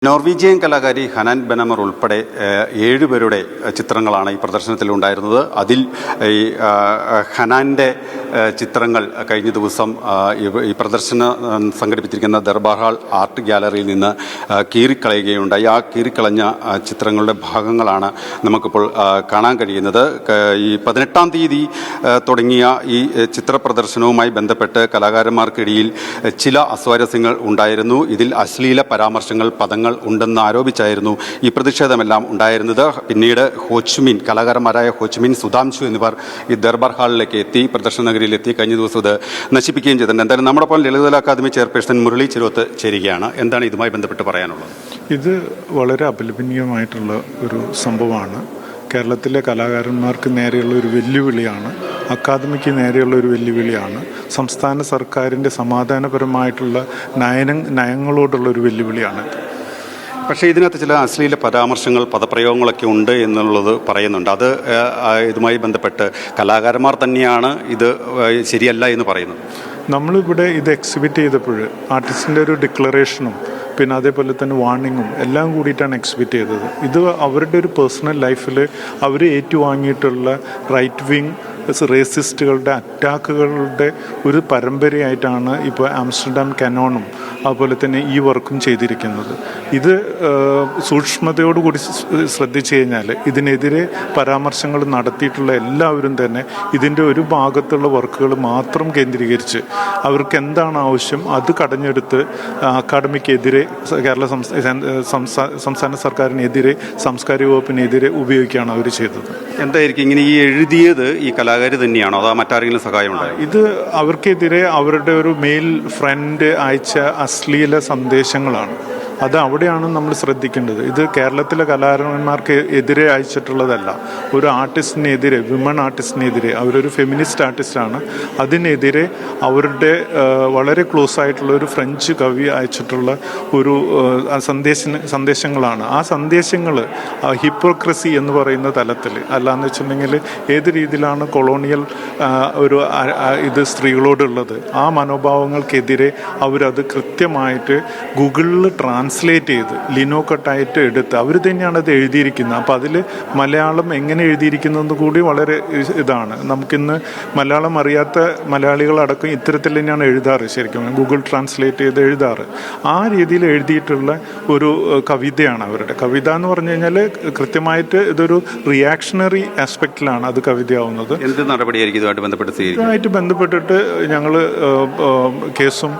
Norwegian കലാകാരി ഹനാൻ ബെനമർ ഉൾപ്പെടെ 7 പേരുടെ ചിത്രങ്ങളാണ് ഈ പ്രദർശനത്തിലുണ്ടായിരുന്നത്. അതിൽ ഈ ഹനാൻ്റെ ചിത്രങ്ങൾ കഴിഞ്ഞ ദിവസം ഈ പ്രദർശനം സംഘടിപ്പിച്ചിരിക്കുന്ന ദർബാർ ഹാൾ ആർട്ട് ഗ്യാലറിയിൽ നിന്ന് കീറിക്കളയുകയുണ്ടായി. ആ കീറിക്കളഞ്ഞ ചിത്രങ്ങളുടെ ഭാഗങ്ങളാണ് നമുക്കിപ്പോൾ കാണാൻ കഴിയുന്നത്. ഈ 18-ാം തീയതി തുടങ്ങിയ ഈ ചിത്ര പ്രദർശനവുമായി ബന്ധപ്പെട്ട് കലാകാരന്മാർക്കിടയിൽ ചില അസ്വാരസ്യങ്ങൾ ഉണ്ടായിരുന്നു. ഇതിൽ അശ്ലീല പരാമർശങ്ങൾ, പദങ്ങൾ ഉണ്ടെന്ന് ആരോപിച്ചായിരുന്നു ഈ പ്രതിഷേധമെല്ലാം ഉണ്ടായിരുന്നത്. പിന്നീട് ഹോച്ച്മിൻ, കലാകാരന്മാരായ ഹോച്ച്മിൻ, സുധാംശു എന്നിവർ ഈ ദർബാർ ഹാളിലേക്ക് എത്തി, പ്രദർശന നഗരിയിലെത്തി കഴിഞ്ഞ ദിവസം ഇത് നശിപ്പിക്കുകയും ചെയ്തിട്ടുണ്ട്. എന്തായാലും നമ്മോടൊപ്പം ലളിതകലാ അക്കാദമി ചെയർപേഴ്സൺ മുരളി ചെരുവത്ത് ചേരുകയാണ്. എന്താണ് ഇതുമായി ബന്ധപ്പെട്ട് പറയാനുള്ളത്? ഇത് വളരെ അപലപനീയമായിട്ടുള്ള ഒരു സംഭവമാണ്. കേരളത്തിലെ കലാകാരന്മാർക്ക് നേരെയുള്ള ഒരു വെല്ലുവിളിയാണ്, അക്കാദമിക്ക് നേരെയുള്ള ഒരു വെല്ലുവിളിയാണ്, സംസ്ഥാന സർക്കാരിൻ്റെ സമാധാനപരമായിട്ടുള്ള നയങ്ങളോടുള്ള ഒരു വെല്ലുവിളിയാണ്. പക്ഷേ ഇതിനകത്ത് ചില അശ്ലീല പരാമർശങ്ങൾ, പദപ്രയോഗങ്ങളൊക്കെ ഉണ്ട് എന്നുള്ളത് പറയുന്നുണ്ട്. അത് ഇതുമായി ബന്ധപ്പെട്ട് കലാകാരന്മാർ തന്നെയാണ് ഇത് ശരിയല്ല എന്ന് പറയുന്നത്. നമ്മളിവിടെ ഇത് എക്സിബിറ്റ് ചെയ്തപ്പോൾ ആർട്ടിസ്റ്റിൻ്റെ ഒരു ഡിക്ലറേഷനും പിന്നെ അതേപോലെ തന്നെ വാർണിങ്ങും എല്ലാം കൂടിയിട്ടാണ് എക്സിബിറ്റ് ചെയ്തത്. ഇത് അവരുടെ ഒരു പേഴ്സണൽ ലൈഫിൽ അവർ ഏറ്റുവാങ്ങിയിട്ടുള്ള റൈറ്റ് വിങ് റേസിസ്റ്റുകളുടെ അറ്റാക്കുകളുടെ ഒരു പരമ്പരയായിട്ടാണ് ഇപ്പോൾ ആംസ്റ്റർഡാം കനോണും അതുപോലെ തന്നെ ഈ വർക്കും ചെയ്തിരിക്കുന്നത്. ഇത് സൂക്ഷ്മതയോടുകൂടി ശ്രദ്ധിച്ചു കഴിഞ്ഞാൽ ഇതിനെതിരെ പരാമർശങ്ങൾ നടത്തിയിട്ടുള്ള എല്ലാവരും തന്നെ ഇതിൻ്റെ ഒരു ഭാഗത്തുള്ള വർക്കുകൾ മാത്രം കേന്ദ്രീകരിച്ച് അവർക്ക് എന്താണ് ആവശ്യം അത് കടഞ്ഞെടുത്ത് അക്കാദമിക്കെതിരെ, കേരള സംസ്ഥാന സർക്കാരിനെതിരെ, സാംസ്കാരിക വകുപ്പിനെതിരെ ഉപയോഗിക്കുകയാണ് അവർ ചെയ്തത്. എന്തായിരിക്കും ഇങ്ങനെ ഈ എഴുതിയത് ഈ കലാകാരി തന്നെയാണോ അതോ മറ്റാരെങ്കിലും സഹായമുണ്ടായോ? ഇത് അവർക്കെതിരെ അവരുടെ ഒരു മെയിൽ ഫ്രണ്ട് അയച്ച അശ്ലീല സന്ദേശങ്ങളാണ്. അത് അവിടെയാണ് നമ്മൾ ശ്രദ്ധിക്കേണ്ടത്. ഇത് കേരളത്തിലെ കലാകാരന്മാർക്ക് എതിരെ അയച്ചിട്ടുള്ളതല്ല. ഒരു ആർട്ടിസ്റ്റിനെതിരെ, വിമൺ ആർട്ടിസ്റ്റിനെതിരെ, അവരൊരു ഫെമിനിസ്റ്റ് ആർട്ടിസ്റ്റാണ്, അതിനെതിരെ അവരുടെ വളരെ ക്ലോസ് ആയിട്ടുള്ള ഒരു ഫ്രഞ്ച് കവി അയച്ചിട്ടുള്ള ഒരു സന്ദേശങ്ങളാണ്. ആ സന്ദേശങ്ങൾ ഹിപ്പോക്രസി എന്ന് പറയുന്ന തലത്തിൽ, അല്ലാന്ന് വെച്ചിട്ടുണ്ടെങ്കിൽ ഏത് രീതിയിലാണ് കൊളോണിയൽ ഒരു ഇത് സ്ത്രീകളോടുള്ളത്, ആ മനോഭാവങ്ങൾക്കെതിരെ അവരത് കൃത്യമായിട്ട് ഗൂഗിളിൽ ട്രാൻസ്ലേറ്റ് ചെയ്ത് ലിനോക്കട്ടായിട്ട് എടുത്ത് അവർ തന്നെയാണ് അത് എഴുതിയിരിക്കുന്നത്. അപ്പോൾ അതിൽ മലയാളം എങ്ങനെ എഴുതിയിരിക്കുന്നതെന്ന് കൂടി വളരെ ഇതാണ്. നമുക്കിന്ന് മലയാളം അറിയാത്ത മലയാളികളടക്കം ഇത്തരത്തിൽ തന്നെയാണ് എഴുതാറ്. ശരിക്കും ഗൂഗിൾ ട്രാൻസ്ലേറ്റ് ചെയ്ത് എഴുതാറ്. ആ രീതിയിൽ എഴുതിയിട്ടുള്ള ഒരു കവിതയാണ് അവരുടെ കവിത എന്ന് പറഞ്ഞു കഴിഞ്ഞാൽ. കൃത്യമായിട്ട് ഇതൊരു റിയാക്ഷണറി ആസ്പെക്റ്റിലാണ് അത് കവിതയാവുന്നത്. എന്ത് നടപടിയായിരിക്കും ഇതുമായിട്ട് ബന്ധപ്പെട്ടിട്ട് ഞങ്ങൾ കേസും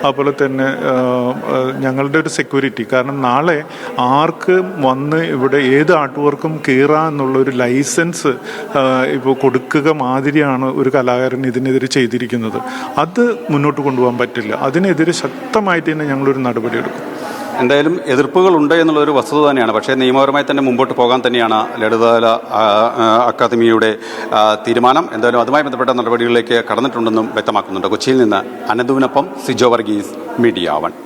അതുപോലെ തന്നെ ഞങ്ങളുടെ ഒരു സെക്യൂരിറ്റി, കാരണം നാളെ ആർക്ക് വന്ന് ഇവിടെ ഏത് ആർട്ട് വർക്കും കീറാം എന്നുള്ളൊരു ലൈസൻസ് ഇപ്പോൾ കൊടുക്കുക മാതിരിയാണ് ഒരു കലാകാരൻ ഇതിനെതിരെ ചെയ്തിരിക്കുന്നത്. അത് മുന്നോട്ട് കൊണ്ടുപോകാൻ പറ്റില്ല. അതിനെതിരെ ശക്തമായിട്ട് തന്നെ ഞങ്ങളൊരു നടപടി എടുക്കും. എന്തായാലും എതിർപ്പുകളുണ്ട് എന്നുള്ളൊരു വസ്തുത തന്നെയാണ്. പക്ഷേ നിയമപരമായി തന്നെ മുമ്പോട്ട് പോകാൻ തന്നെയാണ് ലളിതകലാ അക്കാദമിയുടെ തീരുമാനം. എന്തായാലും അതുമായി ബന്ധപ്പെട്ട നടപടികളിലേക്ക് കടന്നിട്ടുണ്ടെന്നും വ്യക്തമാക്കുന്നുണ്ട്. കൊച്ചിയിൽ നിന്ന് അനന്തുവിനൊപ്പം സിജോ വർഗീസ്, മീഡിയ 1.